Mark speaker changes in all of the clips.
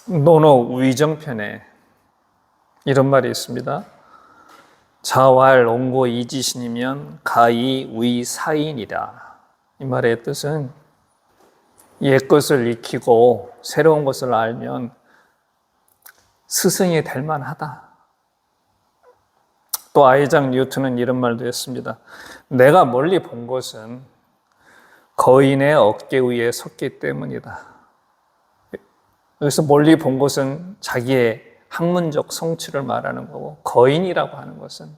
Speaker 1: 논어 위정편에 이런 말이 있습니다. 자왈 옹고 이지신이면 가히 위사인이다. 이 말의 뜻은 옛것을 익히고 새로운 것을 알면 스승이 될 만하다. 또 아이작 뉴턴은 이런 말도 했습니다. 내가 멀리 본 것은 거인의 어깨 위에 섰기 때문이다. 여기서 멀리 본 것은 자기의 학문적 성취를 말하는 거고, 거인이라고 하는 것은,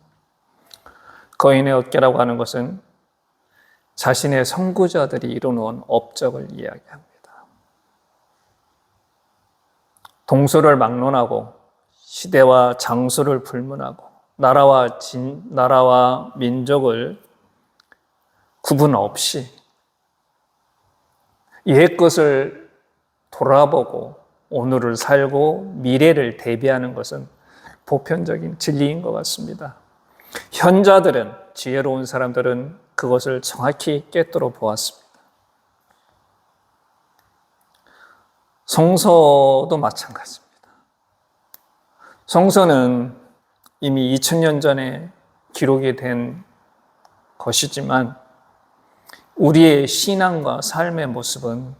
Speaker 1: 거인의 어깨라고 하는 것은 자신의 선구자들이 이루어놓은 업적을 이야기합니다. 동서를 막론하고 시대와 장소를 불문하고 나라와 민족을 구분 없이 옛 것을 돌아보고 오늘을 살고 미래를 대비하는 것은 보편적인 진리인 것 같습니다. 현자들은, 지혜로운 사람들은 그것을 정확히 꿰뚫어 보았습니다. 성서도 마찬가지입니다. 성서는 이미 2000년 전에 기록이 된 것이지만 우리의 신앙과 삶의 모습은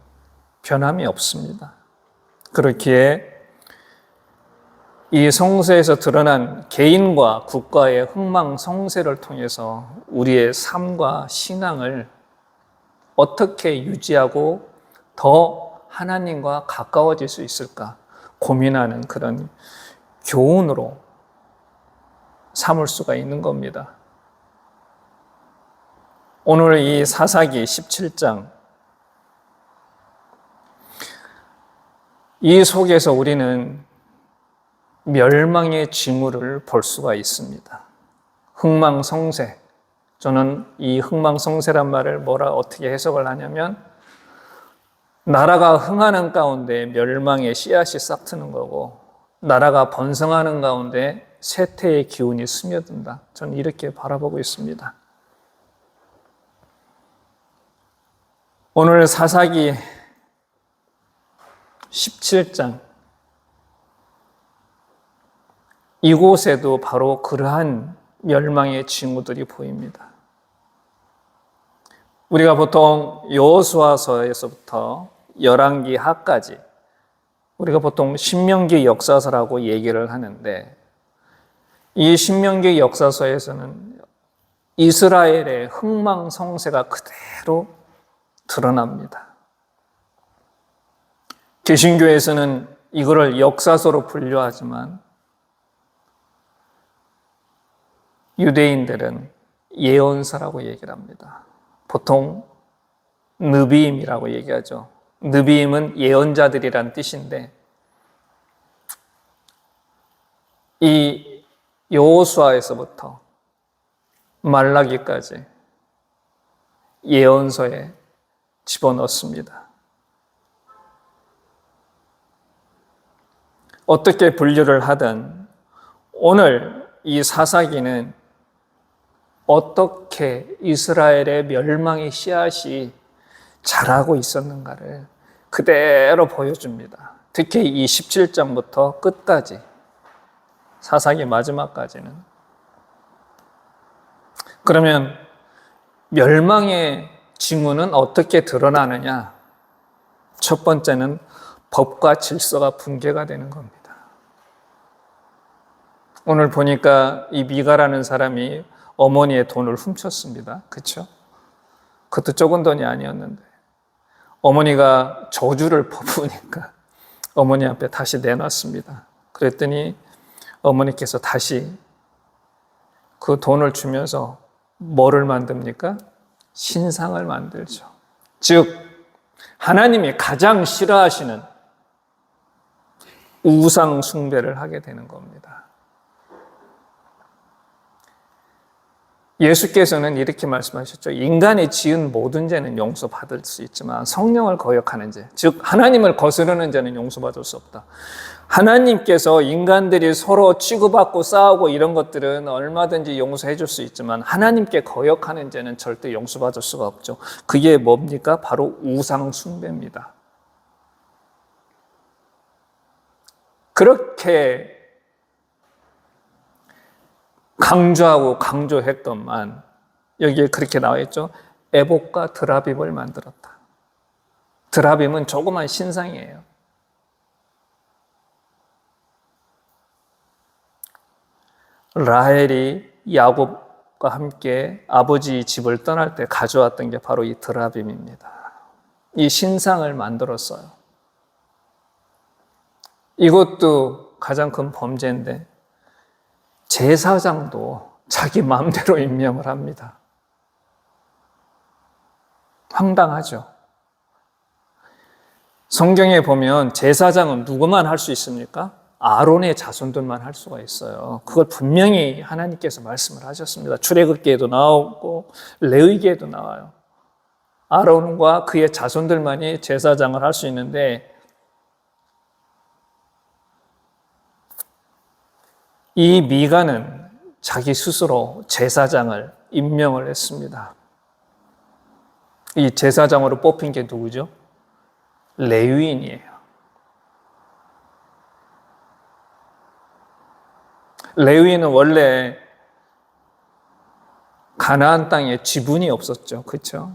Speaker 1: 변함이 없습니다. 그렇기에 이 성서에서 드러난 개인과 국가의 흥망성쇠를 통해서 우리의 삶과 신앙을 어떻게 유지하고 더 하나님과 가까워질 수 있을까 고민하는 그런 교훈으로 삼을 수가 있는 겁니다. 오늘 이 사사기 17장, 이 속에서 우리는 멸망의 징후를 볼 수가 있습니다. 흥망성쇠. 저는 이 흥망성쇠란 말을 어떻게 해석을 하냐면, 나라가 흥하는 가운데 멸망의 씨앗이 싹트는 거고, 나라가 번성하는 가운데 쇠퇴의 기운이 스며든다. 저는 이렇게 바라보고 있습니다. 오늘 사사기 17장, 이곳에도 바로 그러한 멸망의 징후들이 보입니다. 우리가 보통 여호수아서에서부터 열왕기 하까지 우리가 보통 신명기 역사서라고 얘기를 하는데, 이 신명기 역사서에서는 이스라엘의 흥망성쇠가 그대로 드러납니다. 개신교에서는 이거를 역사서로 분류하지만 유대인들은 예언서라고 얘기를 합니다. 보통 느비임이라고 얘기하죠. 느비임은 예언자들이란 뜻인데, 이 여호수아에서부터 말라기까지 예언서에 집어넣습니다. 어떻게 분류를 하든 오늘 이 사사기는 어떻게 이스라엘의 멸망의 씨앗이 자라고 있었는가를 그대로 보여줍니다. 특히 이 17장부터 끝까지, 사사기 마지막까지는. 그러면 멸망의 징후는 어떻게 드러나느냐? 첫 번째는 법과 질서가 붕괴가 되는 겁니다. 오늘 보니까 이 미가라는 사람이 어머니의 돈을 훔쳤습니다. 그렇죠? 그것도 적은 돈이 아니었는데 어머니가 저주를 퍼부으니까 어머니 앞에 다시 내놨습니다. 그랬더니 어머니께서 다시 그 돈을 주면서 뭐를 만듭니까? 신상을 만들죠. 즉 하나님이 가장 싫어하시는 우상 숭배를 하게 되는 겁니다. 예수께서는 이렇게 말씀하셨죠. 인간이 지은 모든 죄는 용서받을 수 있지만 성령을 거역하는 죄, 즉 하나님을 거스르는 죄는 용서받을 수 없다. 하나님께서 인간들이 서로 치고받고 싸우고 이런 것들은 얼마든지 용서해 줄 수 있지만 하나님께 거역하는 죄는 절대 용서받을 수가 없죠. 그게 뭡니까? 바로 우상 숭배입니다. 그렇게 강조하고 강조했건만 여기에 그렇게 나와 있죠. 에봇과 드라빔을 만들었다. 드라빔은 조그만 신상이에요. 라헬이 야곱과 함께 아버지 집을 떠날 때 가져왔던 게 바로 이 드라빔입니다. 이 신상을 만들었어요. 이것도 가장 큰 범죄인데 제사장도 자기 마음대로 임명을 합니다. 황당하죠. 성경에 보면 제사장은 누구만 할 수 있습니까? 아론의 자손들만 할 수가 있어요. 그걸 분명히 하나님께서 말씀을 하셨습니다. 출애굽기에도 나오고 레위기에도 나와요. 아론과 그의 자손들만이 제사장을 할 수 있는데 이 미가는 자기 스스로 제사장을 임명을 했습니다. 이 제사장으로 뽑힌 게 누구죠? 레위인이에요. 레위인은 원래 가나안 땅에 지분이 없었죠. 그렇죠?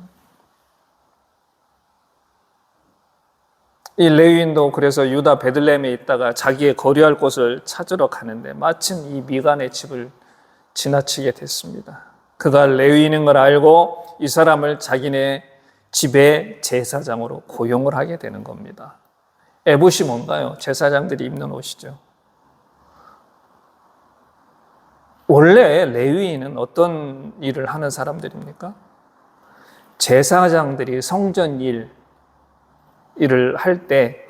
Speaker 1: 이 레위인도 그래서 유다 베들레헴에 있다가 자기의 거류할 곳을 찾으러 가는데 마침 이 미간의 집을 지나치게 됐습니다. 그가 레위인인 걸 알고 이 사람을 자기네 집의 제사장으로 고용을 하게 되는 겁니다. 에봇이 뭔가요? 제사장들이 입는 옷이죠. 원래 레위인은 어떤 일을 하는 사람들입니까? 제사장들이 성전 일을 할 때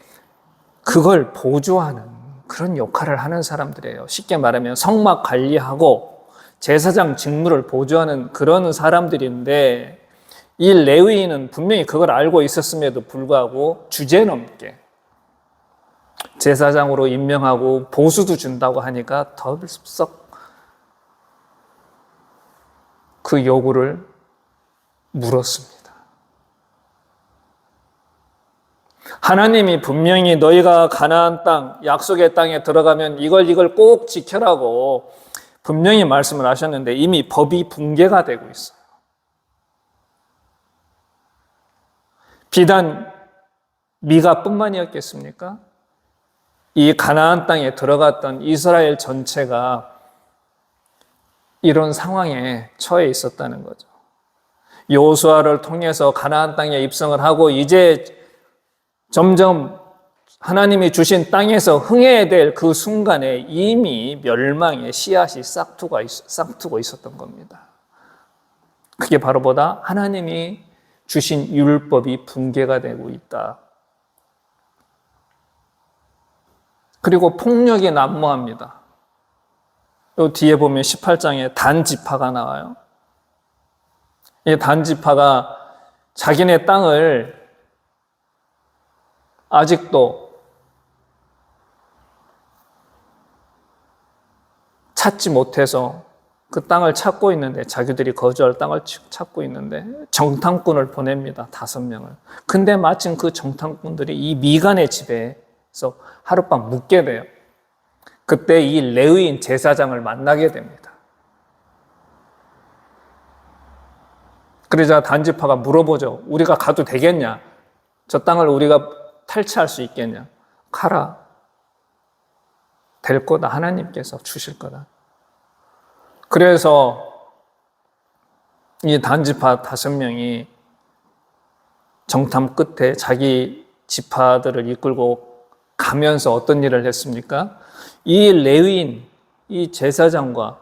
Speaker 1: 그걸 보조하는 그런 역할을 하는 사람들이에요. 쉽게 말하면 성막 관리하고 제사장 직무를 보조하는 그런 사람들인데 이 레위인은 분명히 그걸 알고 있었음에도 불구하고 주제넘게 제사장으로 임명하고 보수도 준다고 하니까 덜썩 그 요구를 물었습니다. 하나님이 분명히 너희가 가나안 땅, 약속의 땅에 들어가면 이걸 꼭 지켜라고 분명히 말씀을 하셨는데 이미 법이 붕괴가 되고 있어요. 비단 미가뿐만이었겠습니까? 이 가나안 땅에 들어갔던 이스라엘 전체가 이런 상황에 처해 있었다는 거죠. 여호수아를 통해서 가나안 땅에 입성을 하고 이제 점점 하나님이 주신 땅에서 흥해야 될 그 순간에 이미 멸망의 씨앗이 싹트고 있었던 겁니다. 그게 바로 보다 하나님이 주신 율법이 붕괴가 되고 있다. 그리고 폭력이 난무합니다. 요 뒤에 보면 18장에 단지파가 나와요. 이 단지파가 자기네 땅을 아직도 찾지 못해서 그 땅을 찾고 있는데 자기들이 거주할 땅을 찾고 있는데 정탐꾼을 보냅니다. 5명을. 근데 마침 그 정탐꾼들이 이 미간의 집에서 하룻밤 묵게 돼요. 그때 이 레위인 제사장을 만나게 됩니다. 그러자 단지파가 물어보죠. 우리가 가도 되겠냐? 저 땅을 우리가 탈취할 수 있겠냐? 가라. 될 거다. 하나님께서 주실 거다. 그래서 이 단지파 5명이 정탐 끝에 자기 지파들을 이끌고 가면서 어떤 일을 했습니까? 이 레위인, 이 제사장과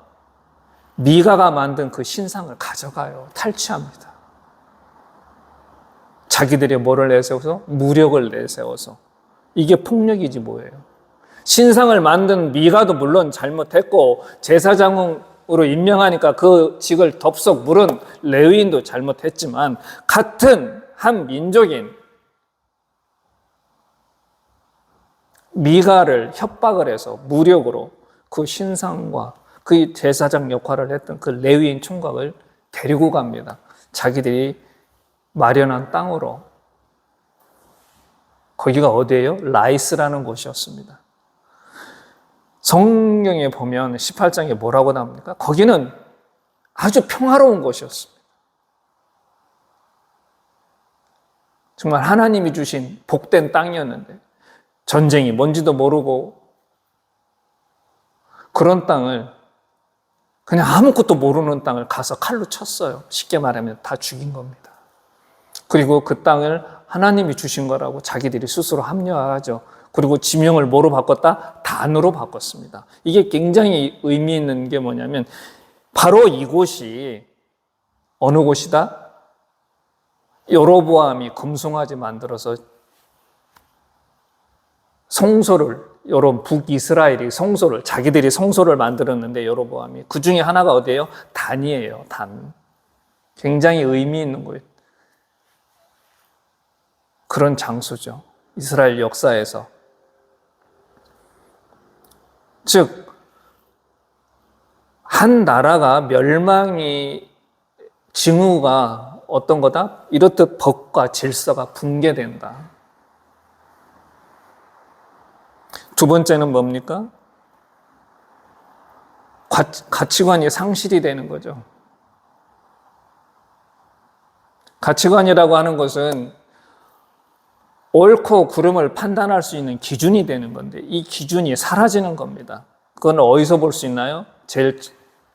Speaker 1: 미가가 만든 그 신상을 가져가요. 탈취합니다. 자기들이 뭐를 내세워서? 무력을 내세워서. 이게 폭력이지 뭐예요. 신상을 만든 미가도 물론 잘못했고 제사장으로 임명하니까 그 직을 덥석 물은 레위인도 잘못했지만 같은 한 민족인 미가를 협박을 해서 무력으로 그 신상과 그 제사장 역할을 했던 그 레위인 총각을 데리고 갑니다. 자기들이 마련한 땅으로. 거기가 어디예요? 라이스라는 곳이었습니다. 성경에 보면 18장에 뭐라고 나옵니까? 거기는 아주 평화로운 곳이었습니다. 정말 하나님이 주신 복된 땅이었는데 전쟁이 뭔지도 모르고 그런 땅을, 그냥 아무것도 모르는 땅을 가서 칼로 쳤어요. 쉽게 말하면 다 죽인 겁니다. 그리고 그 땅을 하나님이 주신 거라고 자기들이 스스로 합리화하죠. 그리고 지명을 뭐로 바꿨다? 단으로 바꿨습니다. 이게 굉장히 의미 있는 게 뭐냐면 바로 이곳이 어느 곳이다? 여로보암이 금송아지 만들어서 성소를, 여러 북이스라엘이 성소를, 자기들이 성소를 만들었는데 여로보암이 그 중에 하나가 어디예요? 단이에요. 단. 굉장히 의미 있는 거예요. 그런 장소죠. 이스라엘 역사에서. 즉, 한 나라가 멸망이, 징후가 어떤 거다? 이렇듯 법과 질서가 붕괴된다. 두 번째는 뭡니까? 가치관이 상실이 되는 거죠. 가치관이라고 하는 것은 옳고 그름을 판단할 수 있는 기준이 되는 건데 이 기준이 사라지는 겁니다. 그건 어디서 볼 수 있나요? 제일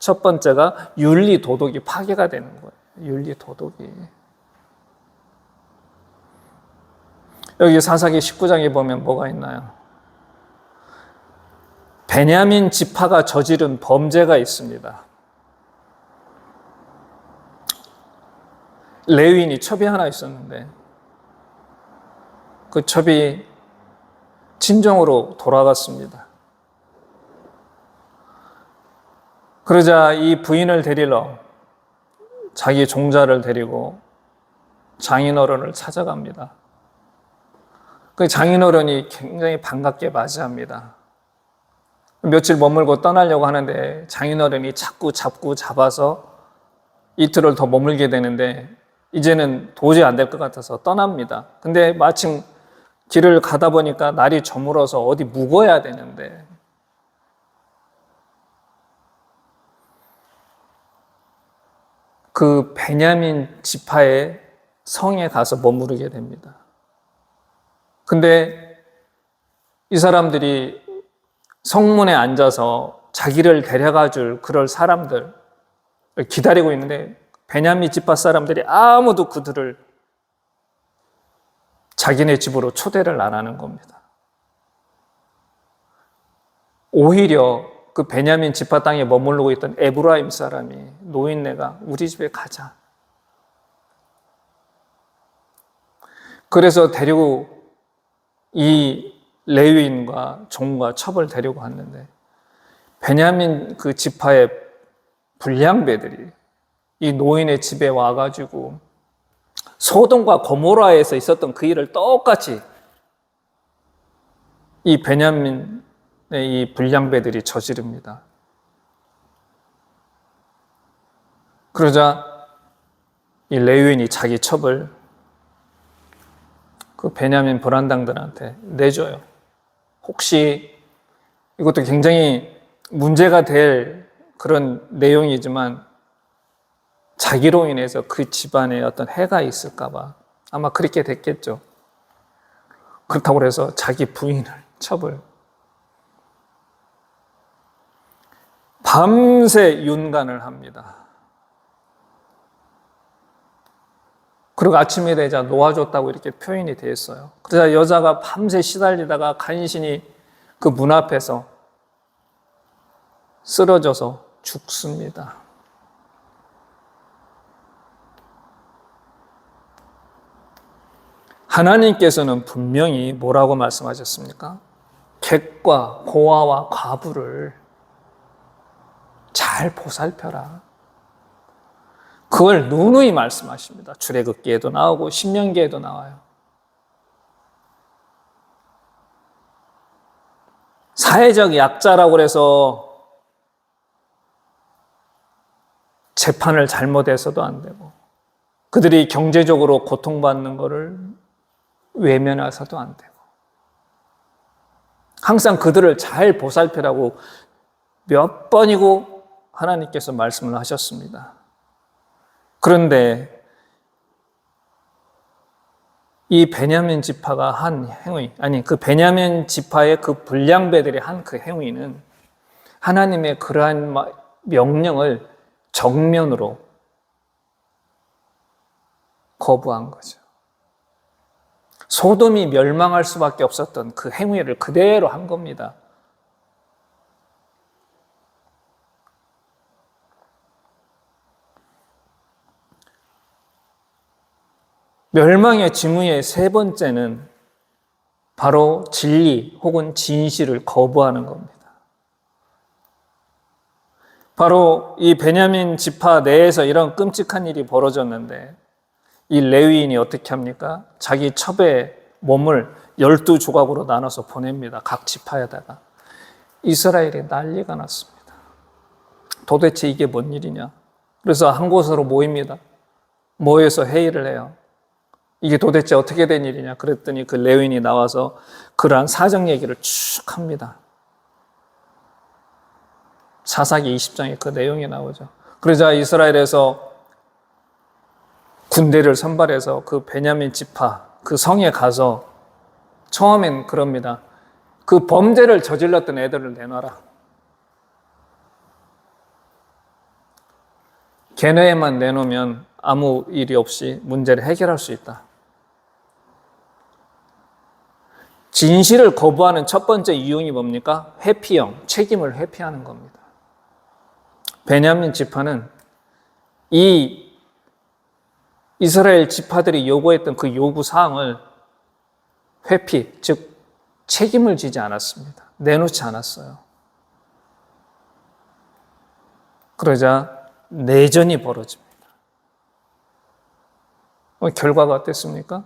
Speaker 1: 첫 번째가 윤리 도덕이 파괴가 되는 거예요. 윤리 도덕이. 여기 사사기 19장에 보면 뭐가 있나요? 베냐민 지파가 저지른 범죄가 있습니다. 레위인이 첩이 하나 있었는데 그 첩이 친정으로 돌아갔습니다. 그러자 이 부인을 데리러 자기 종자를 데리고 장인어른을 찾아갑니다. 그 장인어른이 굉장히 반갑게 맞이합니다. 며칠 머물고 떠나려고 하는데 장인어른이 자꾸 잡아서 이틀을 더 머물게 되는데 이제는 도저히 안 될 것 같아서 떠납니다. 근데 마침 길을 가다 보니까 날이 저물어서 어디 묵어야 되는데 그 베냐민 지파의 성에 가서 머무르게 됩니다. 근데 이 사람들이 성문에 앉아서 자기를 데려가 줄 그럴 사람들 기다리고 있는데 베냐민 지파 사람들이 아무도 그들을 자기네 집으로 초대를 안 하는 겁니다. 오히려 그 베냐민 지파 땅에 머무르고 있던 에브라임 사람이 노인네가 우리 집에 가자. 그래서 데리고 이 레위인과 종과 첩을 데리고 왔는데 베냐민 그 지파의 불량배들이 이 노인의 집에 와가지고 소돔과 고모라에서 있었던 그 일을 똑같이 이 베냐민의 이 불량배들이 저지릅니다. 그러자 이 레위인이 자기 첩을 그 베냐민 불안당들한테 내줘요. 혹시 이것도 굉장히 문제가 될 그런 내용이지만 자기로 인해서 그 집안에 어떤 해가 있을까 봐 아마 그렇게 됐겠죠. 그렇다고 해서 자기 부인을 첩을 밤새 윤간을 합니다. 그리고 아침이 되자 놓아줬다고 이렇게 표현이 되어 있어요. 그러자 여자가 밤새 시달리다가 간신히 그 문 앞에서 쓰러져서 죽습니다. 하나님께서는 분명히 뭐라고 말씀하셨습니까? 객과 고아와 과부를 잘 보살펴라. 그걸 누누이 말씀하십니다. 출애굽기에도 나오고 신명기에도 나와요. 사회적 약자라고 해서 재판을 잘못해서도 안 되고 그들이 경제적으로 고통받는 것을 외면해서도 안 되고 항상 그들을 잘 보살피라고 몇 번이고 하나님께서 말씀을 하셨습니다. 그런데 이 베냐민 지파가 한 행위, 그 베냐민 지파의 그 불량배들이 한 그 행위는 하나님의 그러한 명령을 정면으로 거부한 거죠. 소돔이 멸망할 수밖에 없었던 그 행위를 그대로 한 겁니다. 멸망의 징후의 세 번째는 바로 진리 혹은 진실을 거부하는 겁니다. 바로 이 베냐민 지파 내에서 이런 끔찍한 일이 벌어졌는데 이 레위인이 어떻게 합니까? 자기 첩의 몸을 12조각으로 나눠서 보냅니다. 각 지파에다가. 이스라엘이 난리가 났습니다. 도대체 이게 뭔 일이냐? 그래서 한 곳으로 모입니다. 모여서 회의를 해요. 이게 도대체 어떻게 된 일이냐? 그랬더니 그 레위인이 나와서 그러한 사정 얘기를 쭉 합니다. 사사기 20장에 그 내용이 나오죠. 그러자 이스라엘에서 군대를 선발해서 그 베냐민 지파, 그 성에 가서 처음엔 그럽니다. 그 범죄를 저질렀던 애들을 내놔라. 걔네만 내놓으면 아무 일이 없이 문제를 해결할 수 있다. 진실을 거부하는 첫 번째 이유는 뭡니까? 회피형, 책임을 회피하는 겁니다. 베냐민 지파는 이 이스라엘 지파들이 요구했던 그 요구 사항을 회피, 즉 책임을 지지 않았습니다. 내놓지 않았어요. 그러자 내전이 벌어집니다. 결과가 어땠습니까?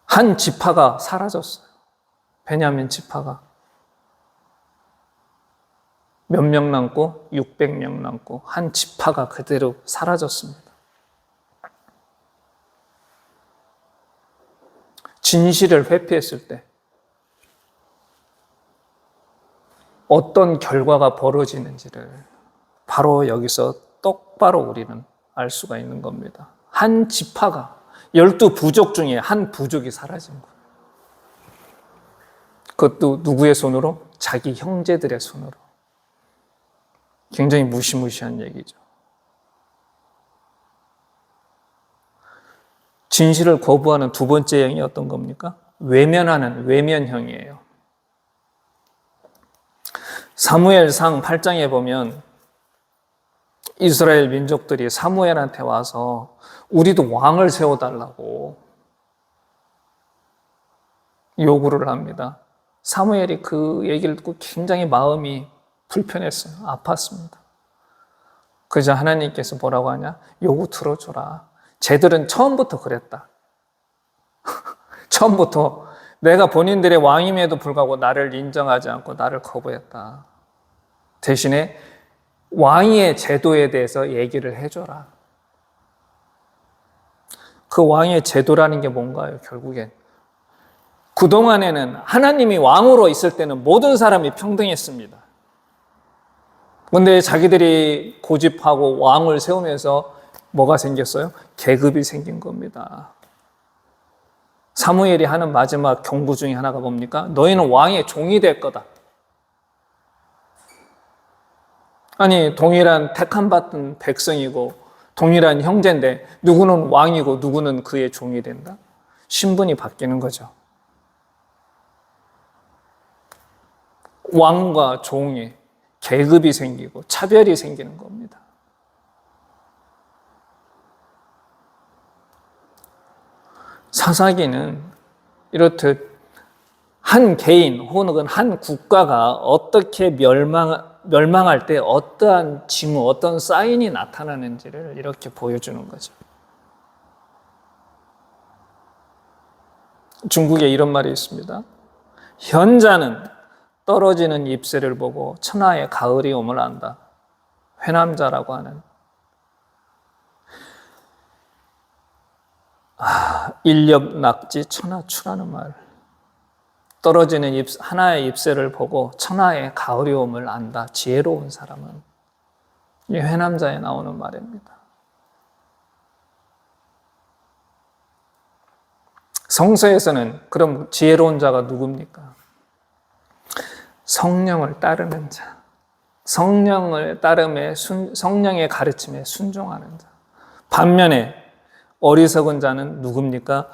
Speaker 1: 한 지파가 사라졌어요. 베냐민 지파가. 몇 명 남고 600명 남고 한 지파가 그대로 사라졌습니다. 진실을 회피했을 때 어떤 결과가 벌어지는지를 바로 여기서 똑바로 우리는 알 수가 있는 겁니다. 한 지파가 12부족 중에 한 부족이 사라진 거예요. 그것도 누구의 손으로? 자기 형제들의 손으로. 굉장히 무시무시한 얘기죠. 진실을 거부하는 두 번째 행위 어떤 겁니까? 외면하는 외면형이에요. 사무엘상 8장에 보면 이스라엘 민족들이 사무엘한테 와서 우리도 왕을 세워달라고 요구를 합니다. 사무엘이 그 얘기를 듣고 굉장히 마음이 불편했어요. 아팠습니다. 그러자 하나님께서 뭐라고 하냐? 요구 들어줘라. 쟤들은 처음부터 그랬다. 처음부터 내가 본인들의 왕임에도 불구하고 나를 인정하지 않고 나를 거부했다. 대신에 왕위의 제도에 대해서 얘기를 해줘라. 그 왕의 제도라는 게 뭔가요? 결국엔 그동안에는 하나님이 왕으로 있을 때는 모든 사람이 평등했습니다. 그런데 자기들이 고집하고 왕을 세우면서 뭐가 생겼어요? 계급이 생긴 겁니다. 사무엘이 하는 마지막 경고 중에 하나가 뭡니까? 너희는 왕의 종이 될 거다. 아니, 동일한 택함 받은 백성이고 동일한 형제인데 누구는 왕이고 누구는 그의 종이 된다? 신분이 바뀌는 거죠. 왕과 종이 계급이 생기고 차별이 생기는 겁니다. 사사기는 이렇듯 한 개인 혹은 한 국가가 어떻게 멸망할 때 어떠한 징후, 어떤 사인이 나타나는지를 이렇게 보여주는 거죠. 중국에 이런 말이 있습니다. 현자는 떨어지는 잎새를 보고 천하의 가을이 오물 안다. 회남자라고 하는 인력 낙지 천하추라는 말. 떨어지는 하나의 잎새를 보고 천하의 가을이옴을 안다. 지혜로운 사람은. 이 회남자에 나오는 말입니다. 성서에서는 그럼 지혜로운 자가 누굽니까? 성령을 따르는 자. 성령을 따름에 성령의 가르침에 순종하는 자. 반면에 어리석은 자는 누굽니까?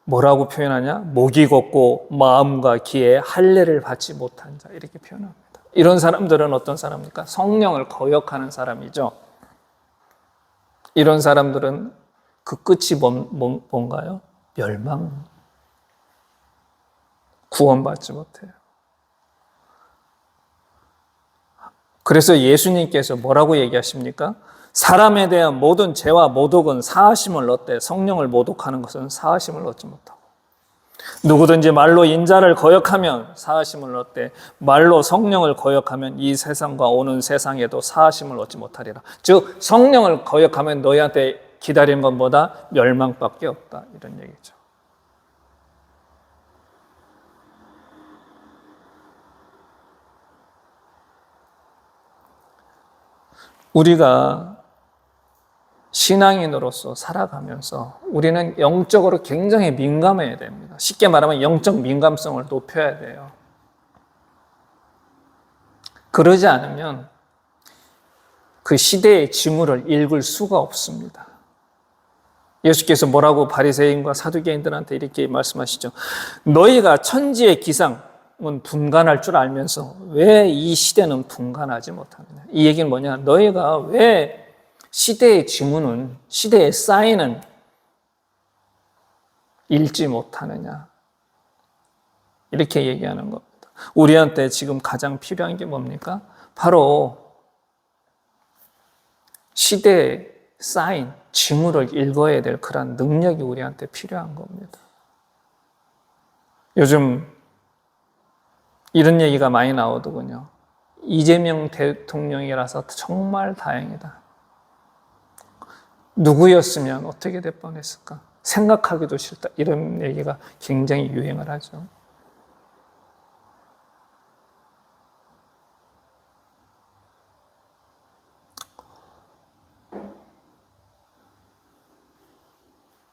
Speaker 1: 뭐라고 표현하냐? 목이 곱고 마음과 귀에 할례를 받지 못한 자, 이렇게 표현합니다. 이런 사람들은 어떤 사람입니까? 성령을 거역하는 사람이죠. 이런 사람들은 그 끝이 뭔가요? 멸망. 구원받지 못해요. 그래서 예수님께서 뭐라고 얘기하십니까? 사람에 대한 모든 죄와 모독은 사하심을 얻되 성령을 모독하는 것은 사하심을 얻지 못하고, 누구든지 말로 인자를 거역하면 사하심을 얻되 말로 성령을 거역하면 이 세상과 오는 세상에도 사하심을 얻지 못하리라. 즉 성령을 거역하면 너희한테 기다리는 것보다 멸망밖에 없다, 이런 얘기죠. 우리가 신앙인으로서 살아가면서 우리는 영적으로 굉장히 민감해야 됩니다. 쉽게 말하면 영적 민감성을 높여야 돼요. 그러지 않으면 그 시대의 징후를 읽을 수가 없습니다. 예수께서 뭐라고 바리새인과 사두개인들한테 이렇게 말씀하시죠. 너희가 천지의 기상은 분간할 줄 알면서 왜 이 시대는 분간하지 못하느냐. 이 얘기는 뭐냐. 너희가 왜 시대의 징후는, 시대의 사인은 읽지 못하느냐. 이렇게 얘기하는 겁니다. 우리한테 지금 가장 필요한 게 뭡니까? 바로 시대의 사인, 징후를 읽어야 될 그런 능력이 우리한테 필요한 겁니다. 요즘 이런 얘기가 많이 나오더군요. 이재명 대통령이라서 정말 다행이다. 누구였으면 어떻게 될 뻔했을까? 생각하기도 싫다. 이런 얘기가 굉장히 유행을 하죠.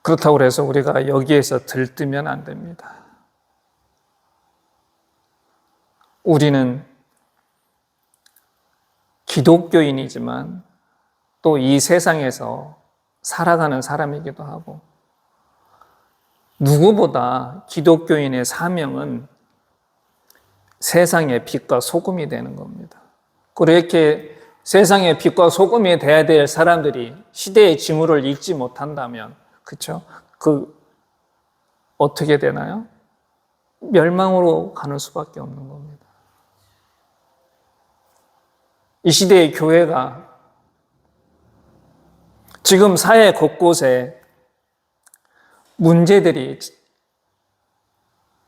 Speaker 1: 그렇다고 해서 우리가 여기에서 들뜨면 안 됩니다. 우리는 기독교인이지만 또 이 세상에서 살아가는 사람이기도 하고, 누구보다 기독교인의 사명은 세상의 빛과 소금이 되는 겁니다. 그렇게 세상의 빛과 소금이 돼야 될 사람들이 시대의 징후를 읽지 못한다면, 그렇죠? 어떻게 되나요? 멸망으로 가는 수밖에 없는 겁니다. 이 시대의 교회가 지금 사회 곳곳에 문제들이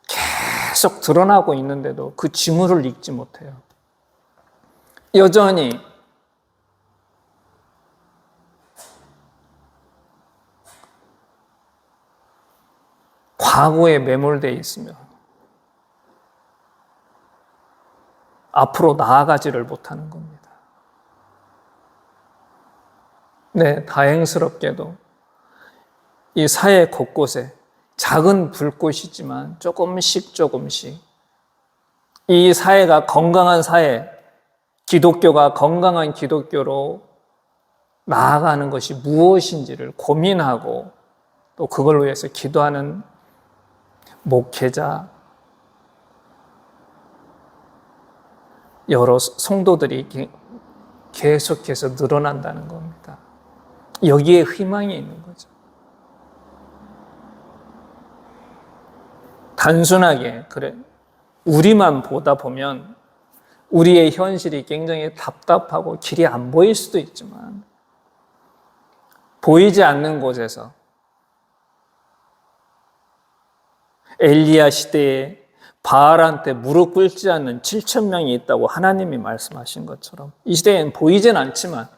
Speaker 1: 계속 드러나고 있는데도 그 징후를 읽지 못해요. 여전히 과거에 매몰되어 있으며 앞으로 나아가지를 못하는 겁니다. 네, 다행스럽게도 이 사회 곳곳에 작은 불꽃이지만 조금씩 이 사회가 건강한 사회, 기독교가 건강한 기독교로 나아가는 것이 무엇인지를 고민하고 또 그걸 위해서 기도하는 목회자, 여러 성도들이 계속해서 늘어난다는 겁니다. 여기에 희망이 있는 거죠. 단순하게 그래 우리만 보다 보면 우리의 현실이 굉장히 답답하고 길이 안 보일 수도 있지만, 보이지 않는 곳에서 엘리야 시대에 바알한테 무릎 꿇지 않는 7,000명이 있다고 하나님이 말씀하신 것처럼 이 시대엔 보이진 않지만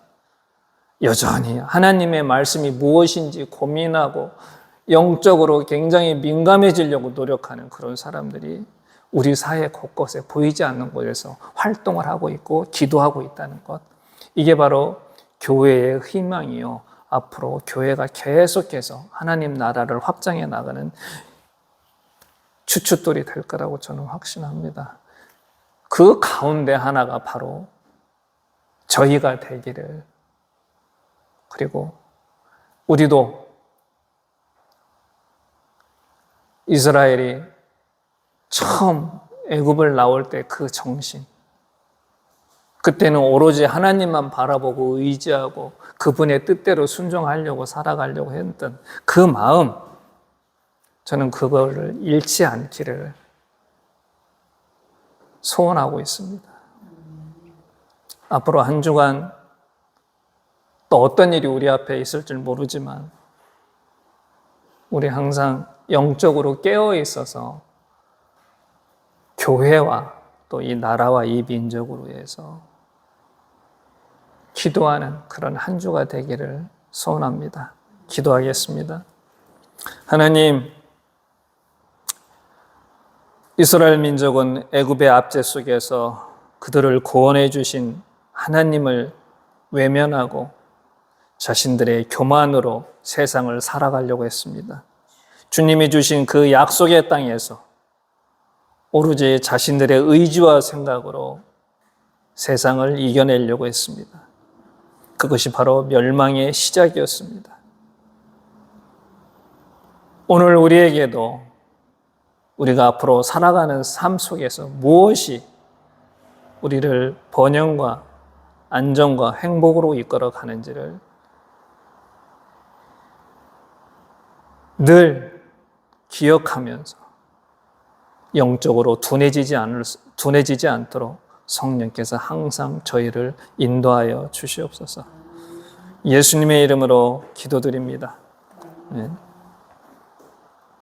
Speaker 1: 여전히 하나님의 말씀이 무엇인지 고민하고 영적으로 굉장히 민감해지려고 노력하는 그런 사람들이 우리 사회 곳곳에 보이지 않는 곳에서 활동을 하고 있고 기도하고 있다는 것. 이게 바로 교회의 희망이요. 앞으로 교회가 계속해서 하나님 나라를 확장해 나가는 주춧돌이 될 거라고 저는 확신합니다. 그 가운데 하나가 바로 저희가 되기를, 그리고 우리도 이스라엘이 처음 애굽을 나올 때 그 정신, 그때는 오로지 하나님만 바라보고 의지하고 그분의 뜻대로 순종하려고 살아가려고 했던 그 마음, 저는 그거를 잃지 않기를 소원하고 있습니다. 앞으로 한 주간 또 어떤 일이 우리 앞에 있을지 모르지만 우리 항상 영적으로 깨어 있어서 교회와 또 이 나라와 이 민족으로 해서 기도하는 그런 한 주가 되기를 소원합니다. 기도하겠습니다. 하나님, 이스라엘 민족은 애굽의 압제 속에서 그들을 구원해 주신 하나님을 외면하고 자신들의 교만으로 세상을 살아가려고 했습니다. 주님이 주신 그 약속의 땅에서 오로지 자신들의 의지와 생각으로 세상을 이겨내려고 했습니다. 그것이 바로 멸망의 시작이었습니다. 오늘 우리에게도 우리가 앞으로 살아가는 삶 속에서 무엇이 우리를 번영과 안정과 행복으로 이끌어 가는지를 늘 기억하면서 영적으로 둔해지지 않도록 성령께서 항상 저희를 인도하여 주시옵소서. 예수님의 이름으로 기도드립니다. 네.